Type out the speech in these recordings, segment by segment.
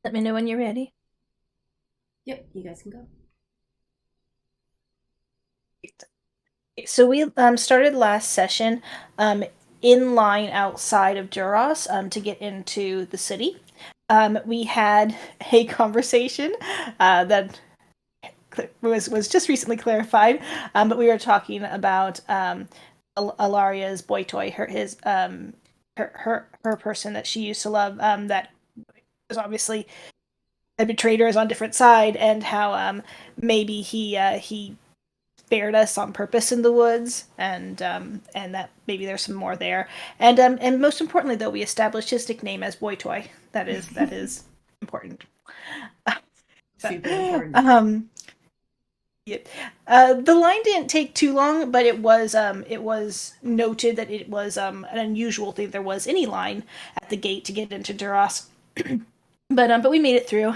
Let me know when you're ready. Yep, you guys can go. So we started last session um, in line outside of Duras to get into the city. We had a conversation that was just recently clarified, but we were talking about Alaria's boy toy, her person that she used to love, that was obviously had betrayed her, is on a different side, and how maybe he spared us on purpose in the woods, and that maybe there's some more there. And most importantly, though, we established his nickname as Boy Toy. That is important. Super important. um, yeah. The line didn't take too long, but it was noted that it was an unusual thing there was any line at the gate to get into Duras. But we made it through.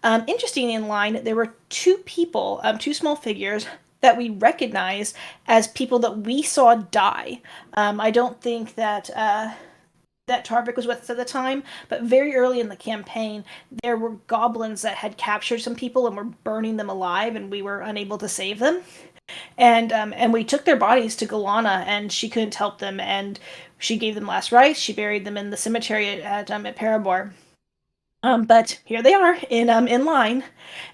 Interesting, in line, there were two people, two small figures that we recognized as people that we saw die. I don't think that Tarvik was with us at the time, but very early in the campaign, there were goblins that had captured some people and were burning them alive, and we were unable to save them. And we took their bodies to Galana, and she couldn't help them, and she gave them last rites. She buried them in the cemetery at Parabor. But here they are in line,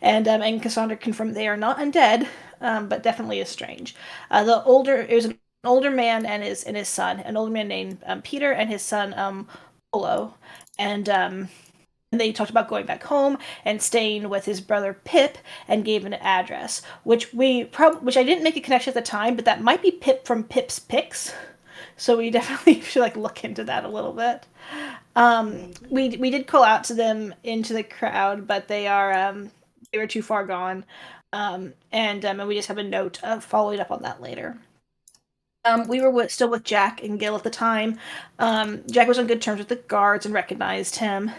and Cassandra confirmed they are not undead, but definitely estranged. It was an older man and his son, an older man named Peter, and his son Polo, and they talked about going back home and staying with his brother Pip, and gave an address, which I didn't make a connection at the time, but that might be Pip from Pip's Picks. So we definitely should look into that a little bit. Maybe. We did call out to them into the crowd, but they were too far gone. And we just have a note of following up on that later. We were still with Jack and Gil at the time. Jack was on good terms with the guards and recognized him.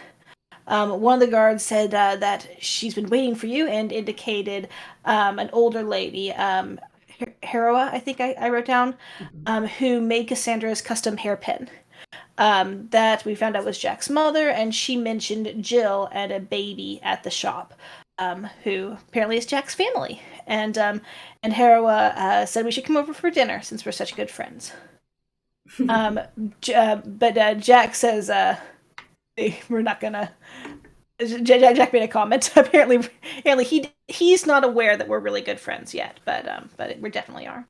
One of the guards said that she's been waiting for you, and indicated an older lady, Hera, I think I wrote down, Mhm. who made Cassandra's custom hairpin. That we found out was Jack's mother, and she mentioned Jill and a baby at the shop, who apparently is Jack's family. And Hera said we should come over for dinner since we're such good friends. But Jack says we're not gonna. Jack made a comment. Apparently he's not aware that we're really good friends yet, but we definitely are.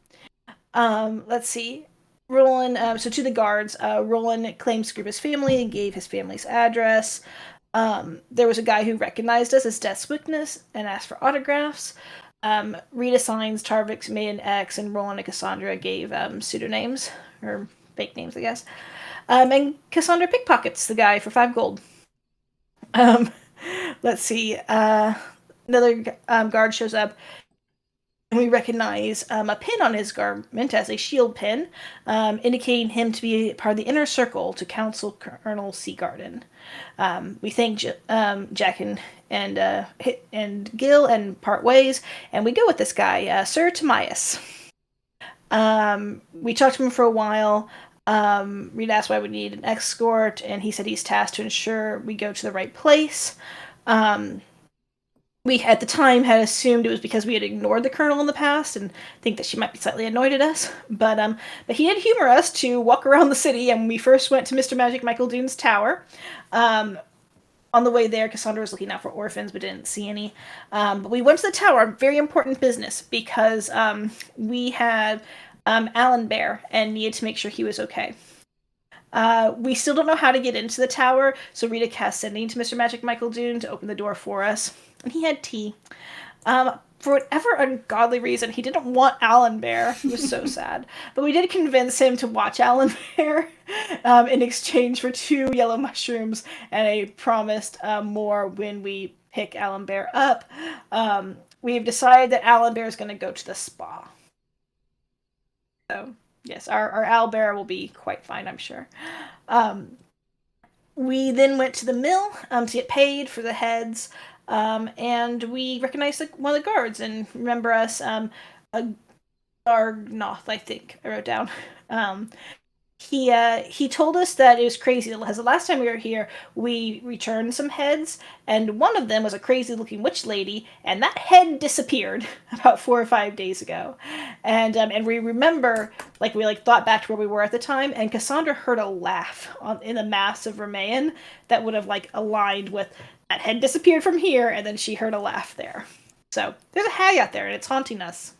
Let's see. Roland, so to the guards, Roland claims to group his family and gave his family's address. There was a guy who recognized us as Death's Witness and asked for autographs. Rita signs, Tarvik made an X, and Roland and Cassandra gave pseudonyms, or fake names, I guess. And Cassandra pickpockets the guy for 5 gold. Um, let's see. Another guard shows up, and we recognize a pin on his garment as a shield pin, indicating him to be part of the inner circle to Council Colonel Seagarden. We thank Jack and Gil and part ways, and we go with this guy, Sir Timaeus. We talked to him for a while. Reed asked why we need an escort, and he said he's tasked to ensure we go to the right place. Um, we at the time had assumed it was because we had ignored the colonel in the past and think that she might be slightly annoyed at us. But he did humor us to walk around the city, and we first went to Mr. Magic Michael Dune's tower. Um, on the way there, Cassandra was looking out for orphans but didn't see any. But we went to the tower, very important business, because we had Alan Bear and needed to make sure he was okay. We still don't know how to get into the tower, so Rita cast sending to Mr. Magic Michael Dune to open the door for us. And he had tea. For whatever ungodly reason, he didn't want Alan Bear. It was so sad. But we did convince him to watch Alan Bear in exchange for 2 yellow mushrooms and a promised more when we pick Alan Bear up. We've decided that Alan Bear is going to go to the spa. So, yes, our Al Bear will be quite fine, I'm sure. Um, we then went to the mill to get paid for the heads, and we recognized one of the guards and remember us, a Gargnoth, I think I wrote down. Um, he told us that it was crazy because the last time we were here, we returned some heads, and one of them was a crazy looking witch lady, and that head disappeared about 4 or 5 days ago, and we remember we thought back to where we were at the time, and Cassandra heard a laugh in the mass of Remayan that would have aligned with that head disappeared from here, and then she heard a laugh there. So there's a hag out there, and it's haunting us.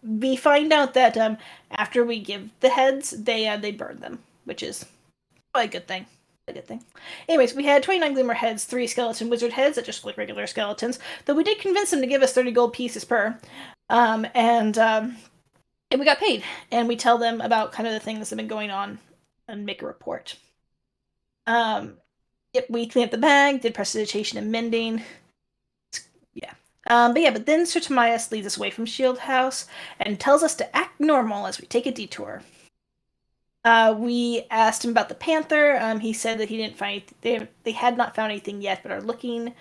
We find out that after we give the heads, they burn them, which is probably a good thing. A good thing. Anyways, we had 29 glimmer heads, 3 skeleton wizard heads that just look like regular skeletons, though we did convince them to give us 30 gold pieces per. And we got paid, and we tell them about kind of the things that have been going on and make a report. Yep, we cleaned up the bag, did prestidigitation and mending. Yeah. But then Sir Tomias leads us away from Shield House and tells us to act normal as we take a detour. We asked him about the panther. He said that he didn't find they had not found anything yet, but are looking.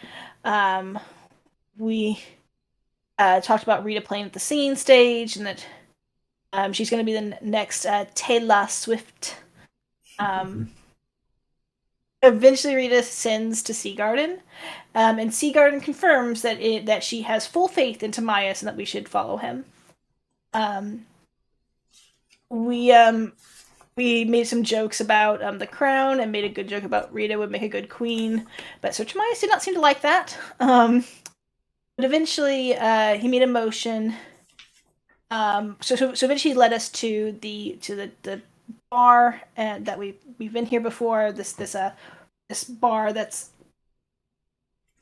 We talked about Rita playing at the singing stage, and that she's going to be the next Taylor Swift. Eventually, Rita sends to Seagarden, and Seagarden confirms that she has full faith in Tomias and that we should follow him. We made some jokes about the crown and made a good joke about Rita would make a good queen, but Sir Tomias did not seem to like that. But eventually, he made a motion. So eventually, he led us to the bar, and that we've been here before. This bar that's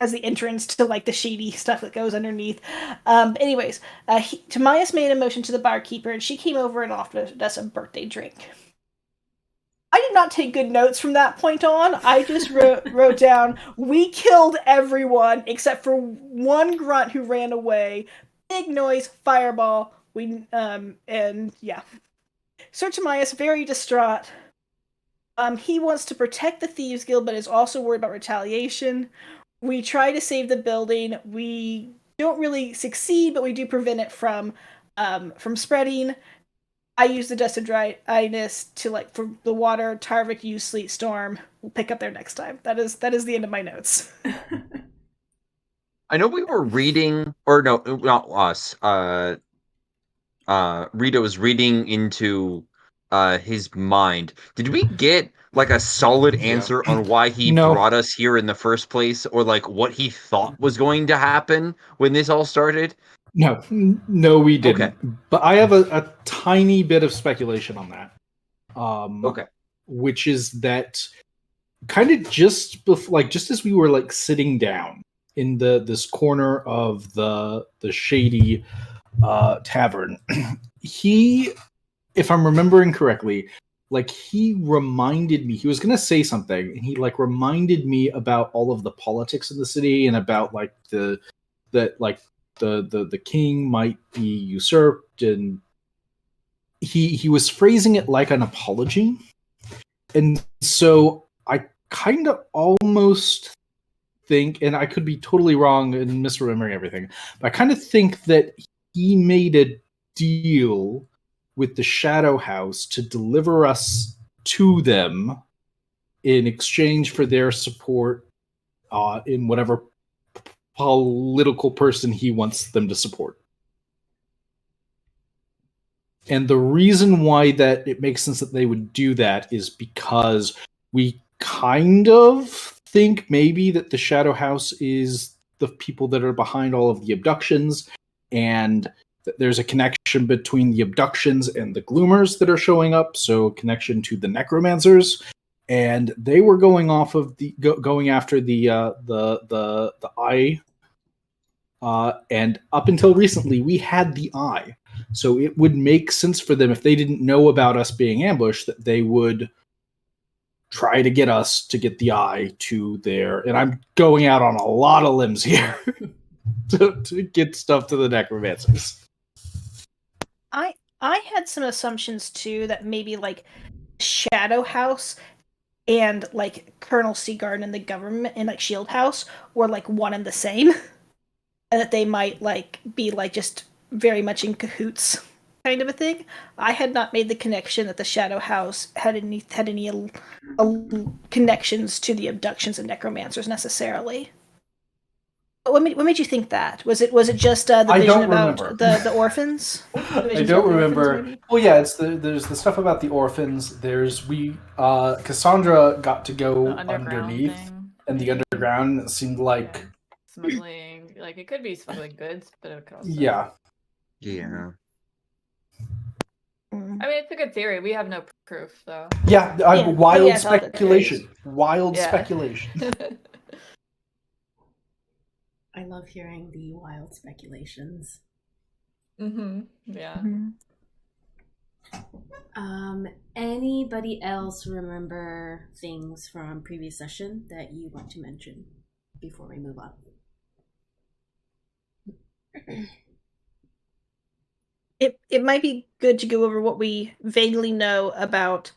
as the entrance to the shady stuff that goes underneath. Anyways, Tomias made a motion to the barkeeper, and she came over and offered us a birthday drink. I did not take good notes from that point on. I just wrote down, we killed everyone except for one grunt who ran away. Big noise, fireball. And yeah. Sir Tomias, very distraught. He wants to protect the Thieves Guild, but is also worried about retaliation. We try to save the building. We don't really succeed, but we do prevent it from spreading. I use the Dust of Dryness to for the water. Tarvik used Sleet Storm. We'll pick up there next time. That is the end of my notes. I know we were reading, or no, not us. Rita was reading into his mind. Did we get a solid answer on why he brought us here in the first place, or what he thought was going to happen when this all started? No, we didn't. Okay. But I have a tiny bit of speculation on that. Okay. Which is that kind of just before, just as we were sitting down in this corner of the shady tavern, he, if I'm remembering correctly, he reminded me, he was gonna say something, and he reminded me about all of the politics in the city and about the king might be usurped, and he was phrasing it like an apology. And so I kind of almost think, and I could be totally wrong and misremembering everything, but I kind of think that he made a deal with the Shadow House to deliver us to them in exchange for their support in whatever political person he wants them to support. And the reason why that it makes sense that they would do that is because we kind of think maybe that the Shadow House is the people that are behind all of the abductions, and that there's a connection between the abductions and the Gloomers that are showing up, so a connection to the Necromancers. And they were going off of going after the eye, and up until recently, we had the eye. So it would make sense for them, if they didn't know about us being ambushed, that they would try to get us to get the eye to there. And I'm going out on a lot of limbs here to get stuff to the Necromancers. I had some assumptions too that maybe Shadow House and Colonel Seagarden and the government and Shield House were one and the same, and that they might be just very much in cahoots kind of a thing. I had not made the connection that the Shadow House had any connections to the abductions and necromancers necessarily. What made you think that? Was it just the I vision don't about remember. the orphans? The I visions don't about the orphans, remember. maybe? Well, yeah, there's the stuff about the orphans. Cassandra got to The go underground underneath, thing. and the maybe? underground seemed like Yeah. Smuggling. Like, it could be smuggling goods, but it could also. yeah. Yeah. Mm. I mean, it's a good theory. We have no proof, though. Yeah, Yeah. wild Oh, yeah, it's all the speculation. Wild Yeah. speculation. I love hearing the wild speculations. Yeah. Mhm. Anybody else remember things from previous session that you want to mention before we move on? It might be good to go over what we vaguely know about.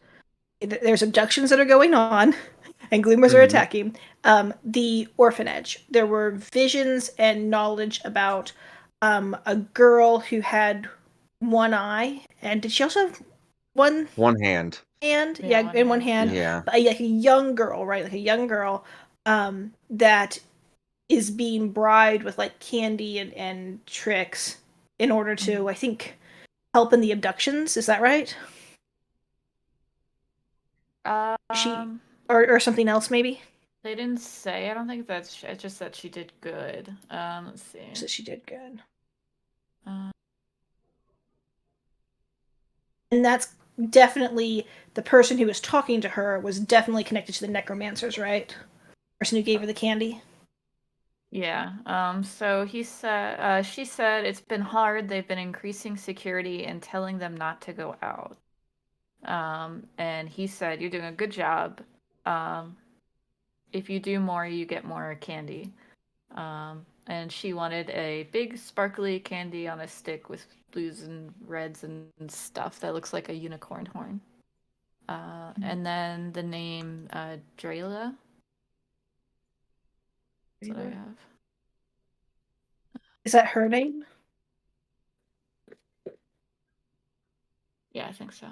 There's abductions that are going on, and Gloomers are attacking. The orphanage. There were visions and knowledge about a girl who had one eye, and did she also have one hand? hand? Yeah, Yeah, in one hand. Yeah. But like a young girl, right? Like a young girl that is being bribed with like candy and tricks in order to, I think, help in the abductions. Is that right? She or something else maybe? They didn't say. I don't think that's. It's just that she did good. Let's see. So she did good. Uh, And that's definitely the person who was talking to her was definitely connected to the necromancers, right? Person who gave her the candy. Yeah. So he said. She said it's been hard. They've been increasing security and telling them not to go out. And he said, "You're doing a good job. If you do more, you get more candy." And she wanted a big sparkly candy on a stick with blues and reds and stuff that looks like a unicorn horn. And then the name Drayla. That's what I have. Is that her name? Yeah, I think so.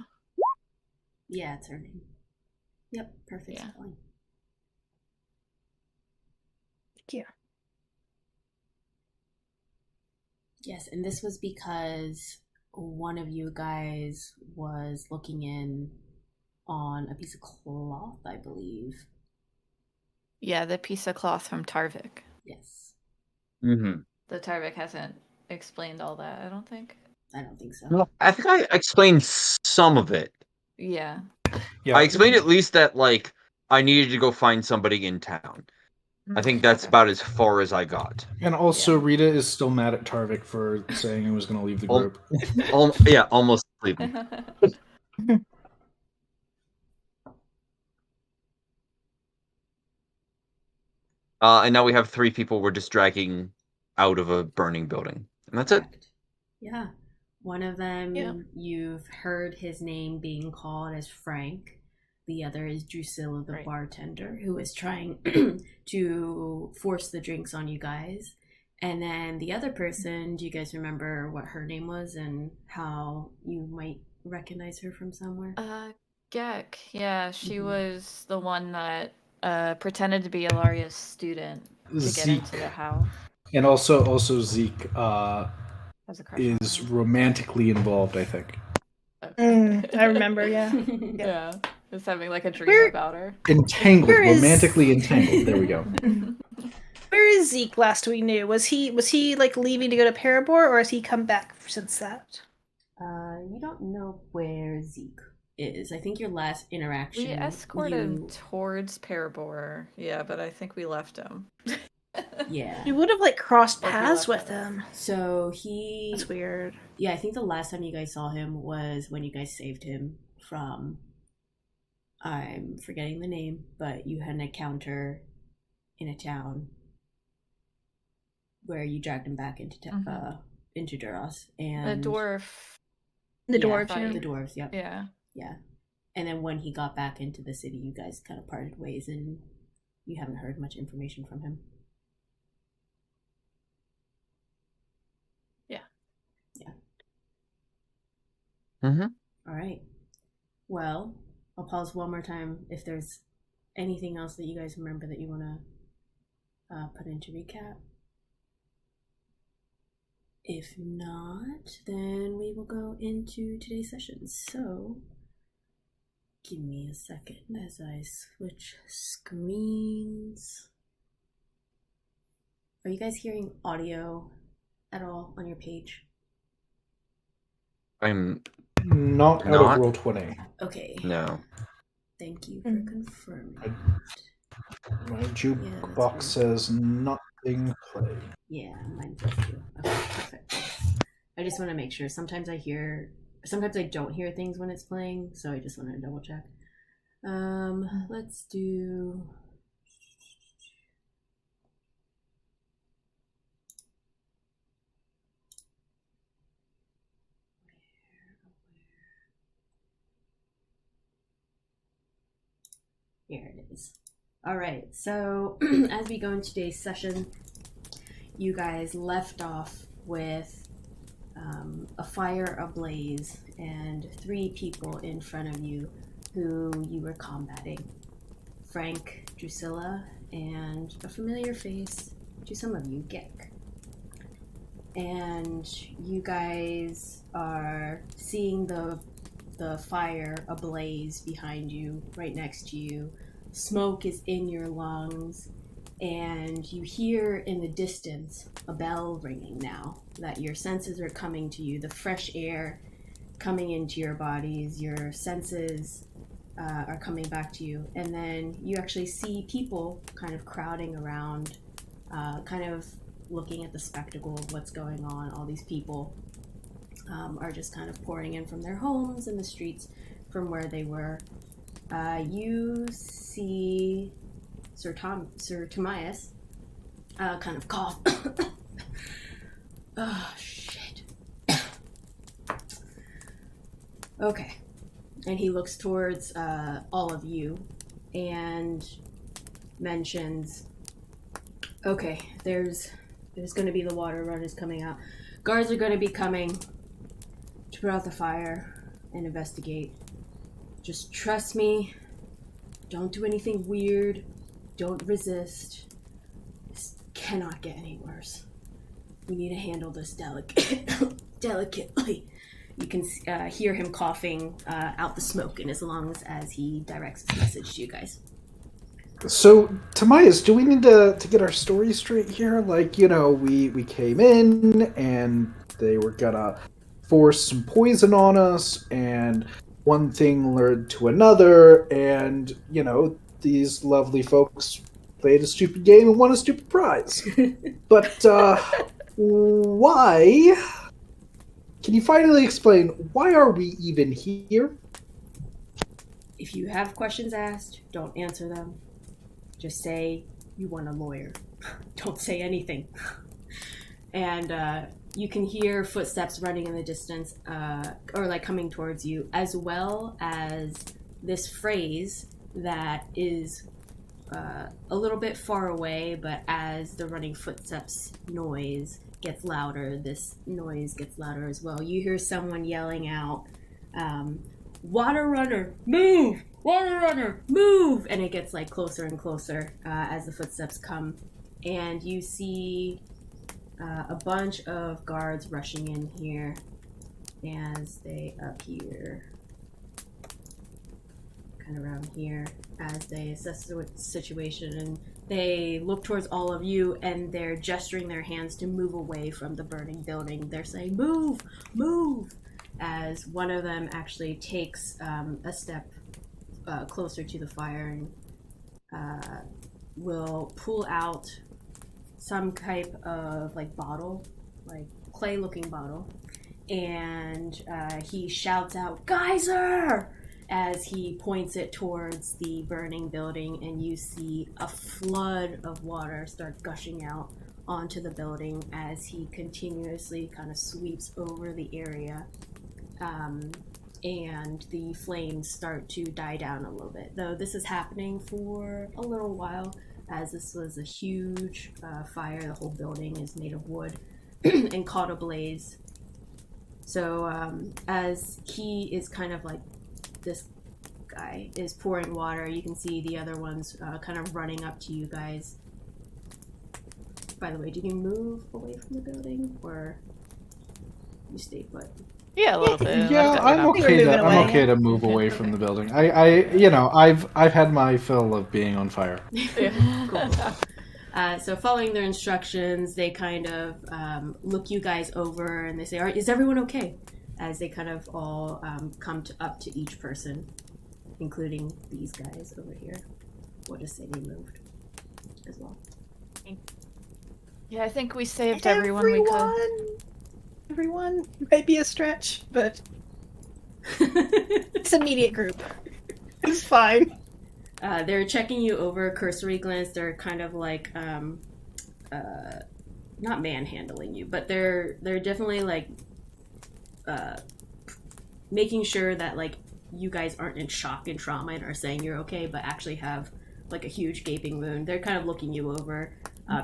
Yeah, it's her name. Yep, perfect Yeah. spelling. Yeah. Yes, and this was because one of you guys was looking in on a piece of cloth, I believe. Yeah, the piece of cloth from Tarvik. Yes. Mm-hmm. The Tarvik hasn't explained all that, I don't think. I don't think so. Well, I think I explained some of it. Yeah. Yeah. I explained at least that, like, I needed to go find somebody in town. I think that's Okay. about as far as I got. And also, Yeah. Rita is still mad at Tarvik for saying he was going to leave the group. Yeah, almost leaving. And now we have 3 people we're just dragging out of a burning building. And that's it. Correct. Yeah. One of them, Yeah. you've heard his name being called as Frank. The other is Drusilla, the Right. bartender, who is trying to force the drinks on you guys. And then the other person, do you guys remember what her name was and how you might recognize her from somewhere? Gek. Yeah, she Mhm. was the one that pretended to be Ilaria's student to get Zeke. into the house. And also Zeke Has a crush on is her. romantically involved, I think. I remember, yeah. Yeah. Just having like a dream Where- about her. Entangled, Where is- romantically entangled. There we go. Where is Zeke last we knew? Was he like leaving to go to Parabor, or has he come back since that? You don't know where Zeke is. I think your last interaction. We escorted him towards Parabor. Yeah, but I think we left him. Yeah. You would have like crossed Like, he paths left with us. him. So he. That's weird. Yeah, I think the last time you guys saw him was when you guys saved him from. I'm forgetting the name, but you had an encounter in a town where you dragged him back into into Duros and The dwarf. The Yeah, dwarves, thought yeah. the dwarves. Yep. Yeah. Yeah. And then when he got back into the city, you guys kind of parted ways, and you haven't heard much information from him. Yeah. Yeah. Mm-hmm. All right. Well, I'll pause one more time if there's anything else that you guys remember that you want to put into recap. If not, then we will go into today's session. So, give me a second as I switch screens. Are you guys hearing audio at all on your page? I'm Not out of Not? Roll20. Okay. no. Thank you for confirming. My Yeah, jukebox that's says nothing play. Yeah, mine does too. Okay, perfect. I just want to make sure. Sometimes I don't hear things when it's playing, so I just want to double check. Let's do. Here it is. All right, so as we go into today's session, you guys left off with a fire ablaze and 3 people in front of you who you were combating. Frank, Drusilla, and a familiar face to some of you, Gek. And you guys are seeing the fire ablaze behind you, right next to you. Smoke is in your lungs, and you hear in the distance a bell ringing now that your senses are coming to you. The fresh air coming into your bodies, your senses are coming back to you. And then you actually see people kind of crowding around, kind of looking at the spectacle of what's going on. All these people are just kind of pouring in from their homes and the streets from where they were. You see Sir Timaeus kind of cough. Oh, shit. Okay. And he looks towards all of you and mentions, okay, there's going to be the water runners coming out. Guards are going to be coming to put out the fire and investigate. Just trust me. Don't do anything weird. Don't resist. This cannot get any worse. We need to handle this delicately. You can hear him coughing out the smoke in his lungs as he directs his message to you guys. So, Timaeus, do we need to get our story straight here? Like, we came in and they were gonna force some poison on us, and one thing led to another, and, these lovely folks played a stupid game and won a stupid prize. But, why? Can you finally explain, why are we even here? If you have questions asked, don't answer them. Just say you want a lawyer. Don't say anything. And you can hear footsteps running in the distance, or like coming towards you, as well as this phrase that is a little bit far away, but as the running footsteps noise gets louder, this noise gets louder as well. You hear someone yelling out, "Water runner, move! Water runner, move!" And it gets like closer and closer as the footsteps come. And you see a bunch of guards rushing in here as they appear kind of around here as they assess the situation, and they look towards all of you and they're gesturing their hands to move away from the burning building. They're saying, "Move! Move!" As one of them actually takes a step closer to the fire and will pull out some type of like bottle, like clay looking bottle, and he shouts out, "Geyser!" as he points it towards the burning building, and you see a flood of water start gushing out onto the building as he continuously kind of sweeps over the area, and the flames start to die down a little bit, though this is happening for a little while as this was a huge fire. The whole building is made of wood and caught ablaze. So as he is kind of like, this guy is pouring water, you can see the other ones kind of running up to you guys. By the way, do you move away from the building or you stay put? Yeah, a little bit. Yeah, I'm okay. moving away, I'm okay yeah. to move away from the building. I've had my fill of being on fire. Yeah. Cool. So following their instructions, they kind of look you guys over and they say, "All right, is everyone okay?" As they kind of all come up to each person, including these guys over here. We'll just say they moved as well. Yeah, I think we saved everyone we could. Everyone might be a stretch, but it's an immediate group. It's fine. They're checking you over, cursory glance. They're kind of like, not manhandling you, but they're definitely like, making sure that like you guys aren't in shock and trauma and are saying you're okay, but actually have like a huge gaping wound. They're kind of looking you over,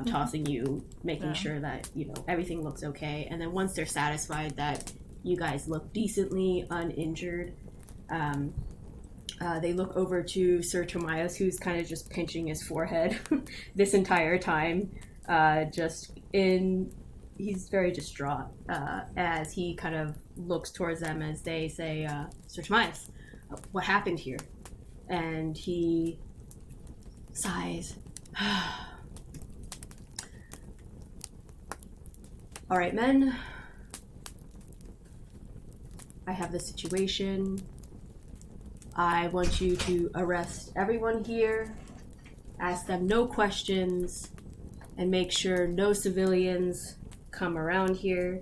tossing you, making sure that everything looks okay. And then once they're satisfied that you guys look decently uninjured, they look over to Sir Tomias, who's kind of just pinching his forehead this entire time. He's very distraught as he kind of looks towards them as they say, Sir Tomias, what happened here? And he sighs. All right, men. I have the situation. I want you to arrest everyone here, ask them no questions, and make sure no civilians come around here.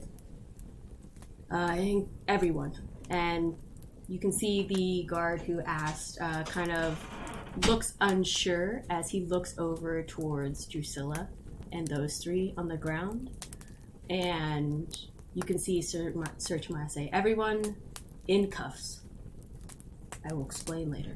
Everyone. And you can see the guard who asked kind of looks unsure as he looks over towards Drusilla and those three on the ground. And you can see Sir Tomias say, everyone in cuffs. I will explain later.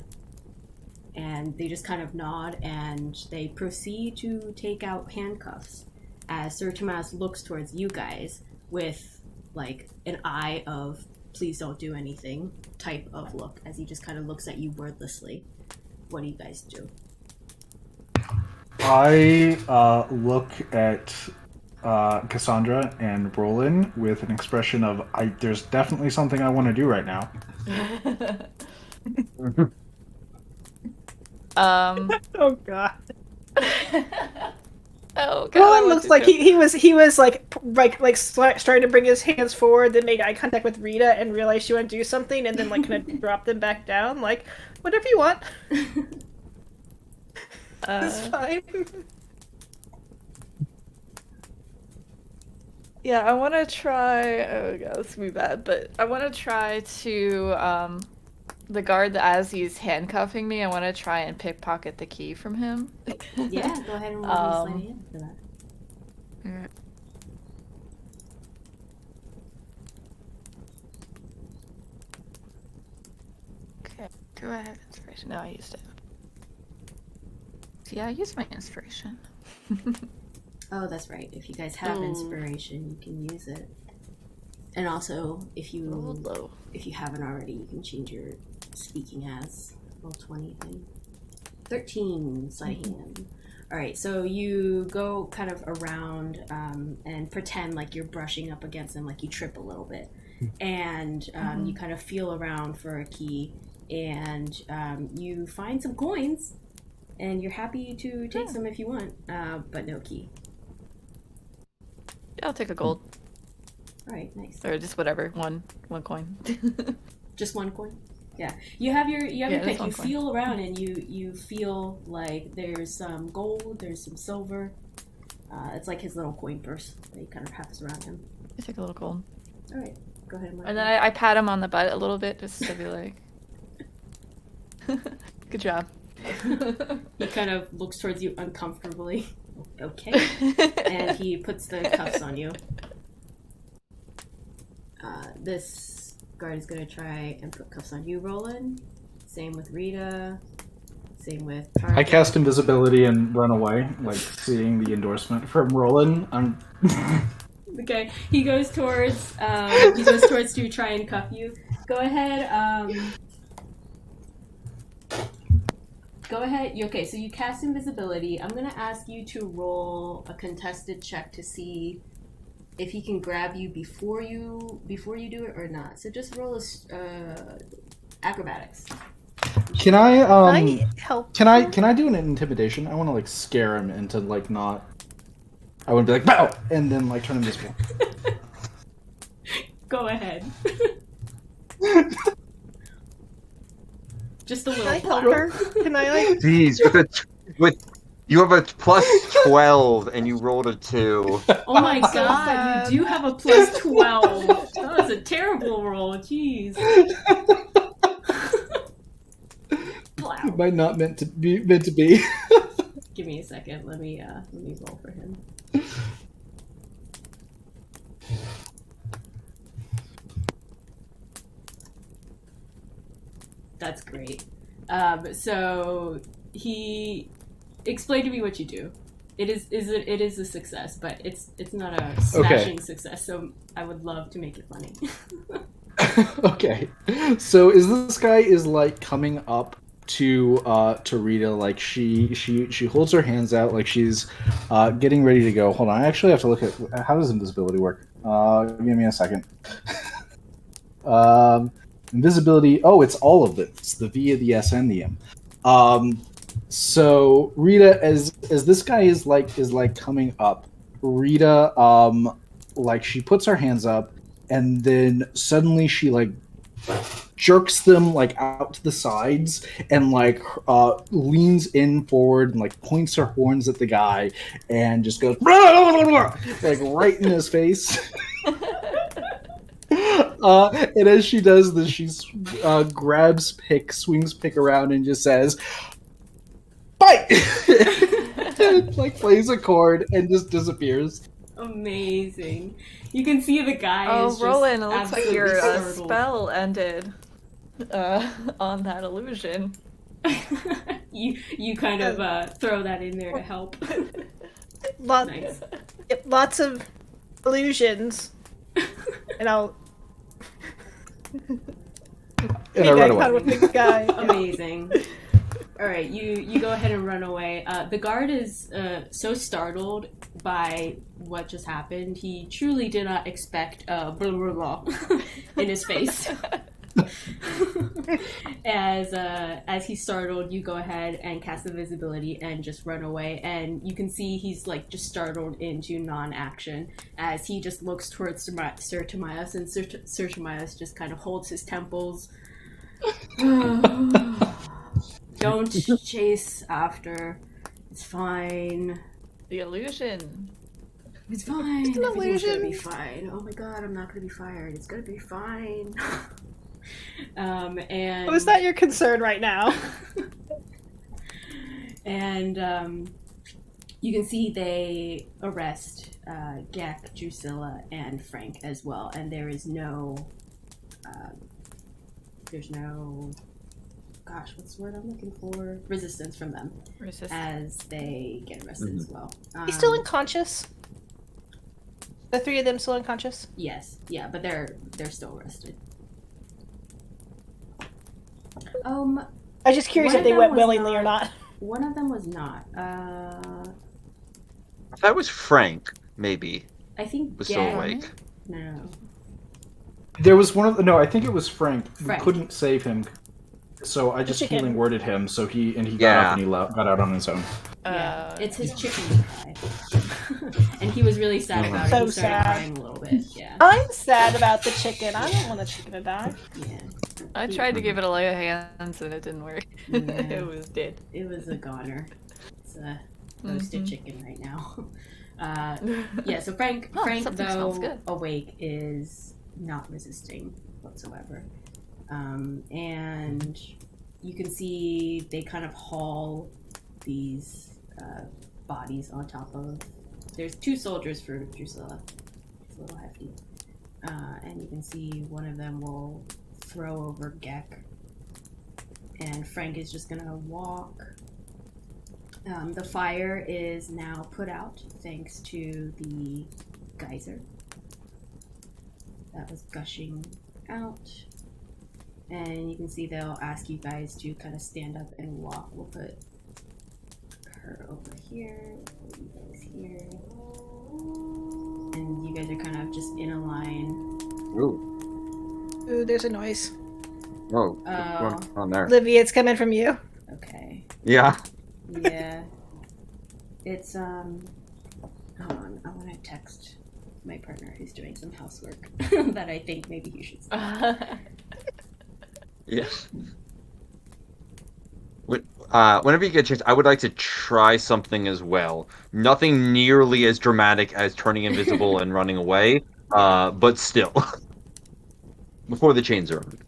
And they just kind of nod and they proceed to take out handcuffs as Sir Tomias looks towards you guys with like an eye of please don't do anything type of look as he just kind of looks at you wordlessly. What do you guys do? I look at Cassandra and Roland with an expression of there's definitely something I want to do right now. Oh god. Oh god. Roland looks like he was like starting to bring his hands forward, then made eye contact with Rita and realized she wanted to do something, and then like kind of dropped them back down, like whatever you want. It's fine. Yeah, I want to try. Oh god, this is gonna be bad, but I want to try to the guard as he's handcuffing me. I want to try and pickpocket the key from him. Yeah, go ahead and roll me in for that. Alright. Okay, do I have inspiration? No, I used it. Yeah, I used my inspiration. Oh, that's right. If you guys have inspiration, you can use it. And also, if you haven't already, you can change your speaking as roll 20 thing. 13 sleight of hand. All right, so you go kind of around and pretend like you're brushing up against them, like you trip a little bit, and you kind of feel around for a key, and you find some coins, and you're happy to take some if you want, but no key. Yeah, I'll take a gold. All right, nice. Or just whatever, one coin. Just one coin. Yeah, you have your pick. You coin. feel around and you feel like there's some gold, there's some silver. It's like his little coin purse that he kind of wraps around him. I take a little gold. All right, go ahead and mark And it. then I pat him on the butt a little bit just to be like, good job. He kind of looks towards you uncomfortably. Okay. And he puts the cuffs on you. This guard is going to try and put cuffs on you, Roland. Same with Rita. Same with Target. I cast invisibility and run away, like seeing the endorsement from Roland. Okay, he goes towards to try and cuff you. Go ahead. Go ahead. Okay, so you cast invisibility. I'm gonna ask you to roll a contested check to see if he can grab you before you do it or not. So just roll a acrobatics. Can I help? can I do an intimidation? I want to like scare him into like not. I want to be like bow and then like turn him invisible. Go ahead. Just a little. Can I help her? Can I like? Jeez, with you have a plus 12 and you rolled a 2. Oh my god, you do have a plus 12. That was a terrible roll. Jeez. It might not meant to be. Give me a second. Let me roll for him. That's great. So he explained to me what you do. It is a success, but it's not a smashing success. So I would love to make it funny. Okay, so is this guy is like coming up to Rita, like she holds her hands out like she's getting ready to go. Hold on, I actually have to look at how does invisibility work. Give me a second. Invisibility. Oh, it's all of it. It's the V, the S, and the M. So Rita, as this guy is like coming up, Rita like she puts her hands up, and then suddenly she like jerks them like out to the sides and like leans in forward and like points her horns at the guy and just goes like right in his face. And as she does this, she grabs Pick, swings Pick around, and just says, "Bite!" And, like plays a chord and just disappears. Amazing. You can see the guy. Oh, is Roland, just it looks like absolutely your startled. spell ended on that illusion. You kind of throw that in there to help. Nice. Lots of illusions, and I'll. And I run away. With the guy. Amazing. All right, you go ahead and run away. The guard is so startled by what just happened. He truly did not expect blah blah blah in his face. As he's startled, you go ahead and cast invisibility and just run away. And you can see he's like just startled into non-action as he just looks towards Sir Timaeus, and Sir Timaeus just kind of holds his temples. Don't chase after. It's fine. The illusion. It's fine. It's an Everything's illusion. gonna be fine. Oh my god, I'm not gonna be fired. It's gonna be fine. And Was that your concern right now? And you can see they arrest Gek, Drusilla, and Frank as well. And there's no, gosh, what's the word I'm looking for? Resistance from them as they get arrested as well. He's still unconscious. The three of them still unconscious. Yes, yeah, but they're still arrested. I'm just curious One if they of them went was willingly not- or not. One of them was not. That was Frank, maybe. I think Was Gek. still awake. No. There was one of the, no, I think it was Frank. Frank. We couldn't save him, so I just chicken. healing worded him. So he got Yeah. up and he got out on his own. Yeah, it's his chicken guy. And he was really sad about it. So He started sad. crying a little bit. Yeah. I'm sad about the chicken. I don't want the chicken to die. Yeah. I tried to give it a lay of hands and it didn't work. Yeah. It was dead. It was a goner. It's a roasted chicken right now. Yeah, so Frank, something smells though good. awake, is not resisting whatsoever. And you can see they kind of haul these bodies on top of. There's 2 soldiers for Drusilla. It's a little hefty. And you can see one of them will throw over Gek. And Frank is just gonna walk. The fire is now put out thanks to the geyser. that was gushing out. And you can see they'll ask you guys to kind of stand up and walk. We'll put her over here, we'll put you guys here. And you guys are kind of just in a line. Ooh, there's a noise. Whoa, what's going on there? Livy, it's coming from you. Okay. Yeah. Yeah. It's, hold on, I want to text my partner who's doing some housework that I think maybe you should see. Yes. Whenever you get a chance, I would like to try something as well. Nothing nearly as dramatic as turning invisible and running away, but still. Before the chains are on.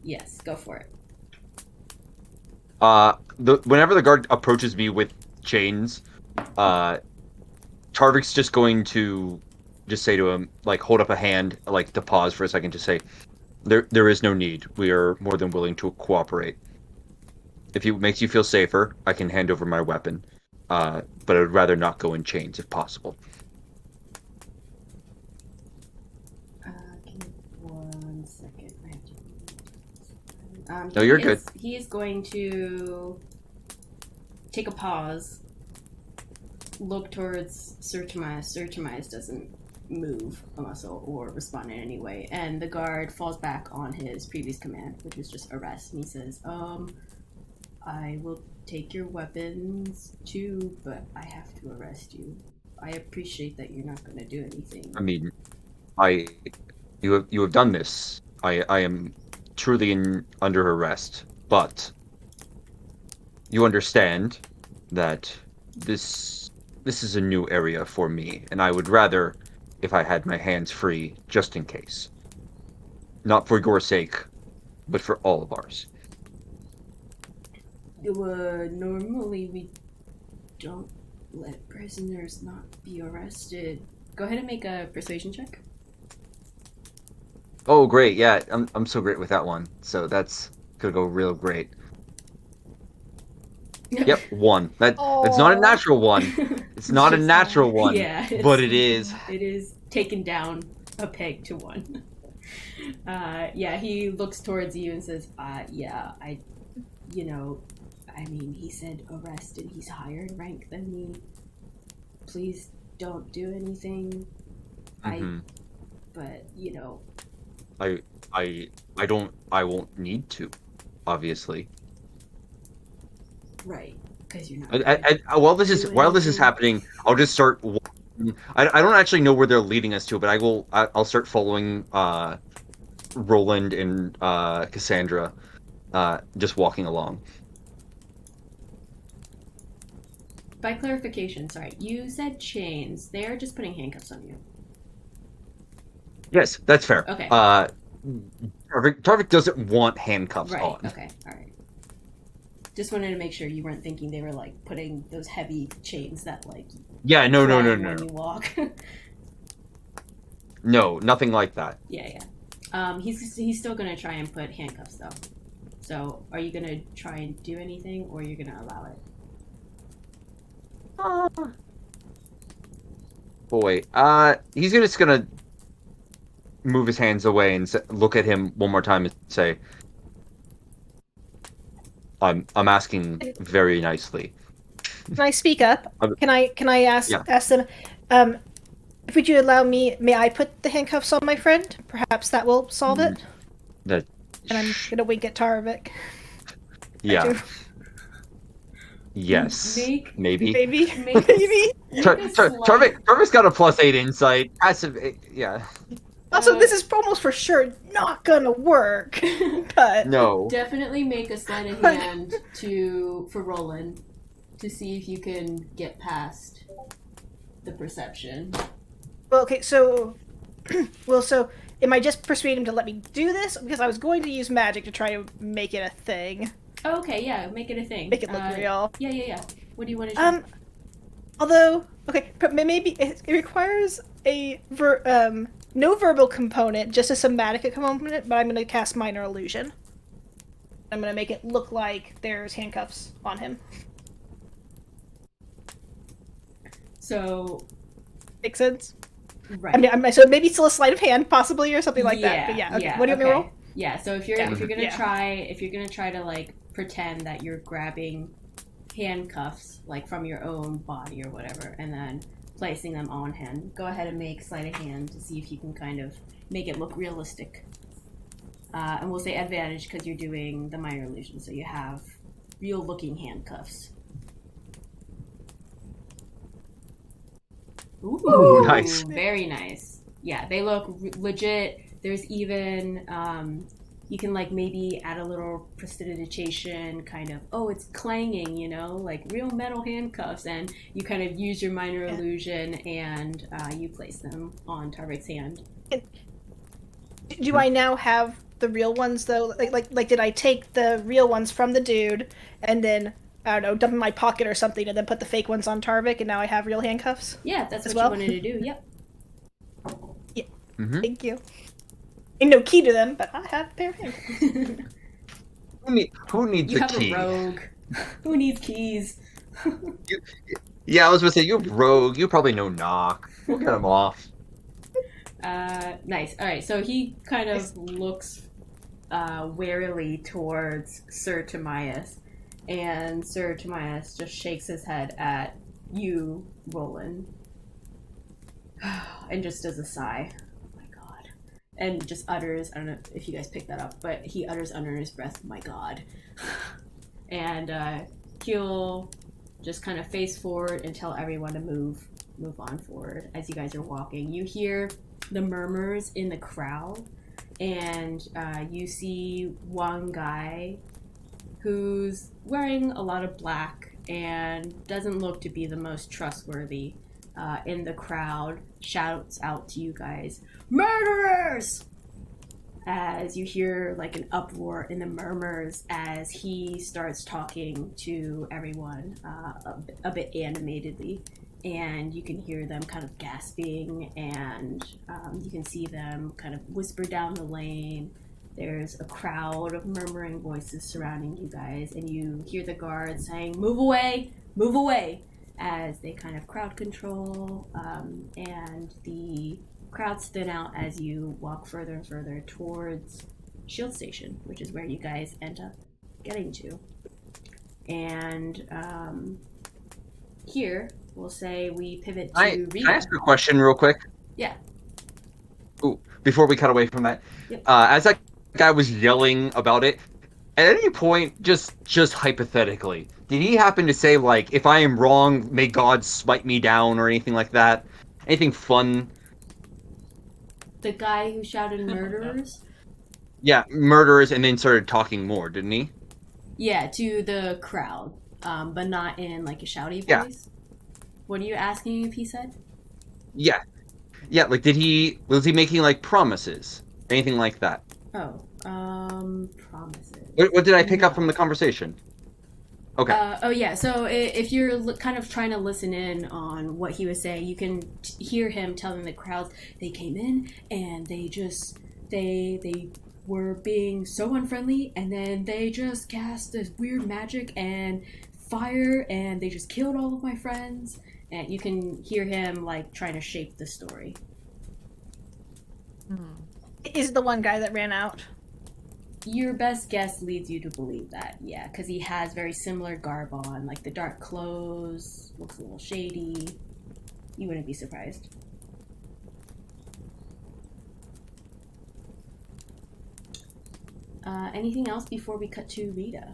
Yes, go for it. Whenever the guard approaches me with chains, Tarvik's just going to just say to him, like, hold up a hand, like, to pause for a second, to say, there is no need. We are more than willing to cooperate. If it makes you feel safer, I can hand over my weapon. But I would rather not go in chains if possible. Give me 1 second. I have to... No, you're good. He is going to take a pause, look towards Sir Tomias. Sir Tomias doesn't move a muscle or respond in any way, and the guard falls back on his previous command, which was just arrest. And he says, I will take your weapons too, but I have to arrest you. I appreciate that you're not going to do anything. I mean, you have done this. I am truly under arrest, but you understand that this is a new area for me, and I would rather if I had my hands free, just in case. Not for your sake, but for all of ours. Normally we don't let prisoners not be arrested. Go ahead and make a persuasion check. Oh, great! Yeah, I'm so great with that one. So that's gonna go real great. Yep, 1. It's not a natural one. It's not a natural one. Yeah, but it is. It is taken down a peg to 1. Yeah, he looks towards you and says, he said arrest and he's higher in rank than me. Please don't do anything. Mm-hmm. I won't need to, obviously. Right, because you're not. While this is happening, I'll just start. I don't actually know where they're leading us to, but I'll start following Roland and Cassandra, just walking along. By clarification, sorry, you said chains. They are just putting handcuffs on you. Yes, that's fair. Okay. Tarvik doesn't want handcuffs right. on. Okay. All right. Just wanted to make sure you weren't thinking they were like putting those heavy chains that like. Yeah. No. When you walk. No, nothing like that. Yeah. He's still gonna try and put handcuffs though. So, are you gonna try and do anything, or you're gonna allow it? Boy, he's just gonna move his hands away and look at him one more time and say, "I'm asking very nicely." Can I speak up? Can I ask them? Would you allow me? May I put the handcuffs on my friend? Perhaps that will solve it. And I'm gonna wink at Tarvik. Yeah. Yes. Maybe. Tarvik's got a +8 insight. Yeah. Also, this is almost for sure not gonna work. But no. Definitely make a sleight of hand for Roland to see if you can get past the perception. Well, okay, so am I just persuading him to let me do this? Because I was going to use magic to try to make it a thing. Oh, okay, yeah, make it a thing. Make it look real. Yeah. What do you want to do? Although, okay, but maybe it requires a no verbal component, just a somatic component, but I'm going to cast Minor Illusion. I'm going to make it look like there's handcuffs on him. So... Make sense? Right. I mean, so maybe still a sleight of hand, possibly, or something like that. But yeah, okay. What do you want me to roll? Yeah. So if you're gonna try to like pretend that you're grabbing handcuffs like from your own body or whatever, and then placing them on him, go ahead and make sleight of hand to see if you can kind of make it look realistic. And we'll say advantage because you're doing the minor illusion, so you have real looking handcuffs. Ooh, nice. Very nice. Yeah, they look legit. There's even you can like maybe add a little prestidigitation, kind of. Oh, it's clanging, you know, like real metal handcuffs, and you kind of use your minor illusion, and you place them on Tarvik's hand. Do I now have the real ones though? Like, did I take the real ones from the dude and then I don't know, dump in my pocket or something, and then put the fake ones on Tarvik, and now I have real handcuffs? Yeah, that's what well? you wanted to do. Yep. Yeah. Thank you. And no key to them, but I have a pair of handcuffs. Who needs a key? You have a rogue. Who needs keys? Yeah, I was gonna say, you rogue. You probably know knock. We'll get him off. Nice. All right. So he kind of looks warily towards Sir Timaeus, and Sir Timaeus just shakes his head at you, Roland, and just does a sigh. Oh my god. And just utters, I don't know if you guys picked that up, but he utters under his breath, my god. And he'll just kind of face forward and tell everyone to move on forward as you guys are walking. You hear the murmurs in the crowd, and you see one guy who's wearing a lot of black and doesn't look to be the most trustworthy in the crowd, shouts out to you guys, "Murderers!" as you hear like an uproar in the murmurs as he starts talking to everyone a bit animatedly. And you can hear them kind of gasping, and you can see them kind of whisper down the lane. There's a crowd of murmuring voices surrounding you guys, and you hear the guards saying, move away, as they kind of crowd control, and the crowds thin out as you walk further and further towards Shield Station, which is where you guys end up getting to. And here, we'll say we pivot to Rita. Can I ask a question real quick? Yeah. Ooh, before we cut away from that. Yep. As that guy was yelling about it, at any point, just hypothetically, did he happen to say, like, if I am wrong, may God smite me down, or anything like that? Anything fun? The guy who shouted murderers? Yeah, murderers, and then started talking more, didn't he? Yeah, to the crowd, but not in, like, a shouty voice. Yeah. What are you asking if he said? Yeah. Yeah, like, was he making, like, promises? Anything like that? Oh, promises. What did I pick up from the conversation? Okay. Oh, yeah, so if you're kind of trying to listen in on what he was saying, you can hear him telling the crowds, they came in, and they were being so unfriendly, and then they just cast this weird magic and fire, and they just killed all of my friends. And you can hear him, like, trying to shape the story. Is it the one guy that ran out? Your best guess leads you to believe that, yeah, because he has very similar garb on, like the dark clothes, looks a little shady. You wouldn't be surprised. Anything else before we cut to Rita?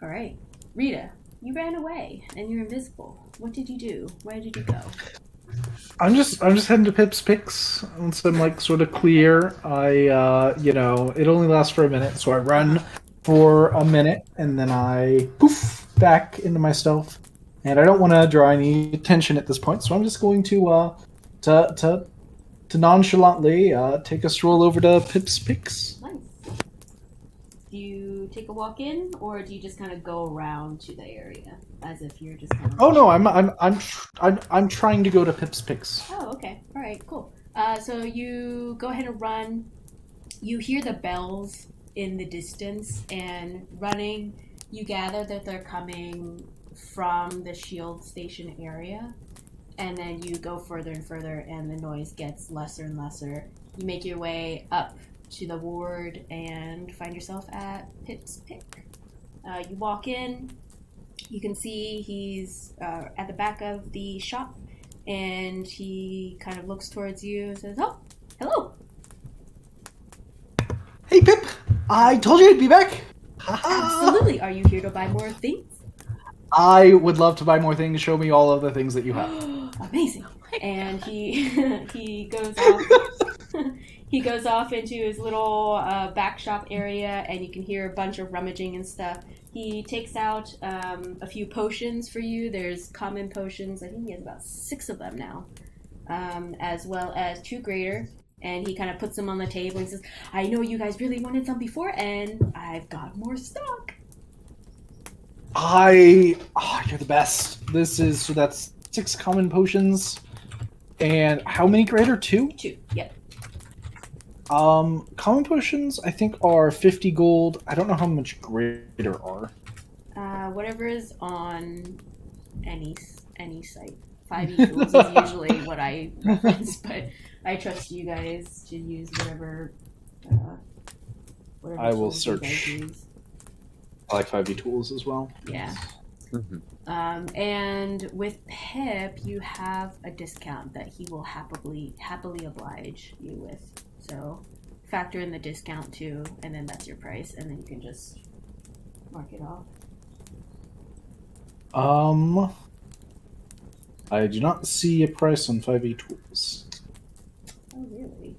All right. Rita, you ran away and you're invisible. What did you do? Where did you go? I'm just heading to Pip's Picks once I'm like sort of clear. It only lasts for a minute, so I run for a minute and then I poof back into my stealth. And I don't want to draw any attention at this point, so I'm just going to nonchalantly take a stroll over to Pip's Picks. Nice. Do you take a walk in, or do you just kind of go around to the area as if you're just kind of? Oh no, I'm trying to go to Pip's Picks. Oh, okay. All right, cool. So you go ahead and run. You hear the bells in the distance, and running, you gather that they're coming from the shield station area, and then you go further and further, and the noise gets lesser and lesser. You make your way up to the ward and find yourself at Pip's Pick. You walk in. You can see he's at the back of the shop, and he kind of looks towards you and says, "Oh, hello." Hey, Pip! I told you I'd be back! Absolutely. Are you here to buy more things? I would love to buy more things. Show me all of the things that you have. Amazing. And he goes off. He goes off into his little back shop area, and you can hear a bunch of rummaging and stuff. He takes out a few potions for you. There's common potions. I think he has about 6 of them now, as well as 2 greater. And he kind of puts them on the table. He says, "I know you guys really wanted some before, and I've got more stock." You're the best. That's 6 common potions. And how many greater? 2? 2, yep. Common potions, I think, are 50 gold. I don't know how much greater are. Whatever is on any site. 5e tools is usually what I reference, but I trust you guys to use whatever I will tools you guys search. use. I like 5e tools as well. Yeah. Mhm. And with Pip, you have a discount that he will happily oblige you with. So factor in the discount too, and then that's your price, and then you can just mark it off. I do not see a price on 5e tools. Oh, really?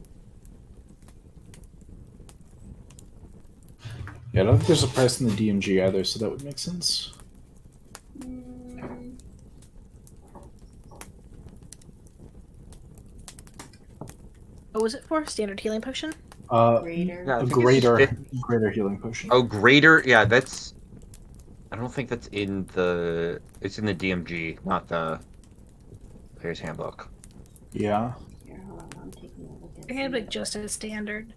Yeah, I don't think there's a price in the DMG either, so that would make sense. What was it for? Standard healing potion? Greater. Yeah, I A think it's greater healing potion. Oh, greater. Yeah, that's. I don't think that's in the. It's in the DMG, not the player's handbook. Yeah. Here, hold on, I'm taking a look at I have some it just as standard.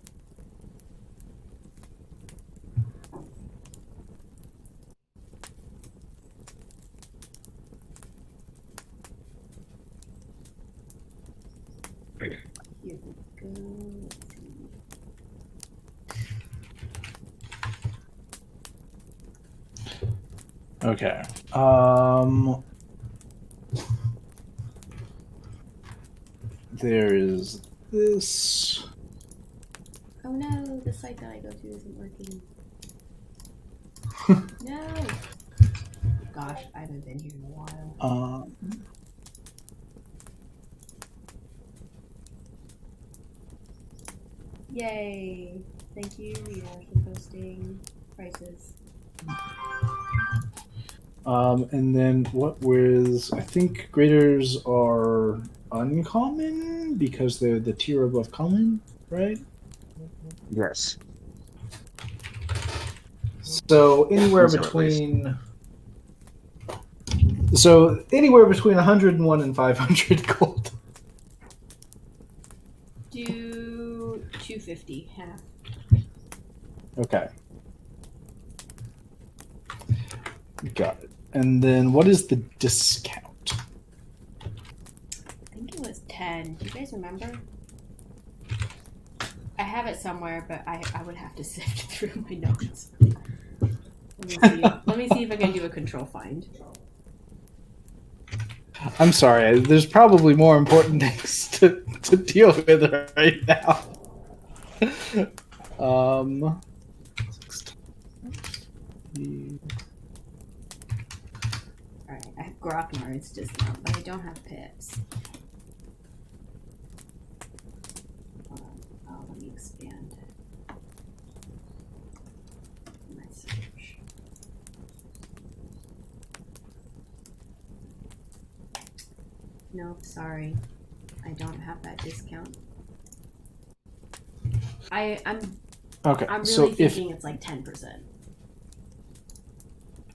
Here we go. Let's see. Okay. There is this. Oh no, the site that I go to isn't working. No! Gosh, I haven't been here in a while. Yay! Thank you, Rita, for posting prices. And then what was, I think graders are uncommon because they're the tier above common, right? Yes. So anywhere So at least. between 101 and 500 gold. Do 250 half. Okay. Got it. And then what is the discount? I think it was 10. Do you guys remember? I have it somewhere, but I would have to sift through my notes. Let me see if I can do a control find. I'm sorry, there's probably more important things to deal with right now. Alright, I have Grockmar's discount, but I don't have Pips. Hold on. Oh, let me expand my search. Nope, sorry. I don't have that discount. I'm Okay, really so thinking it's like 10%.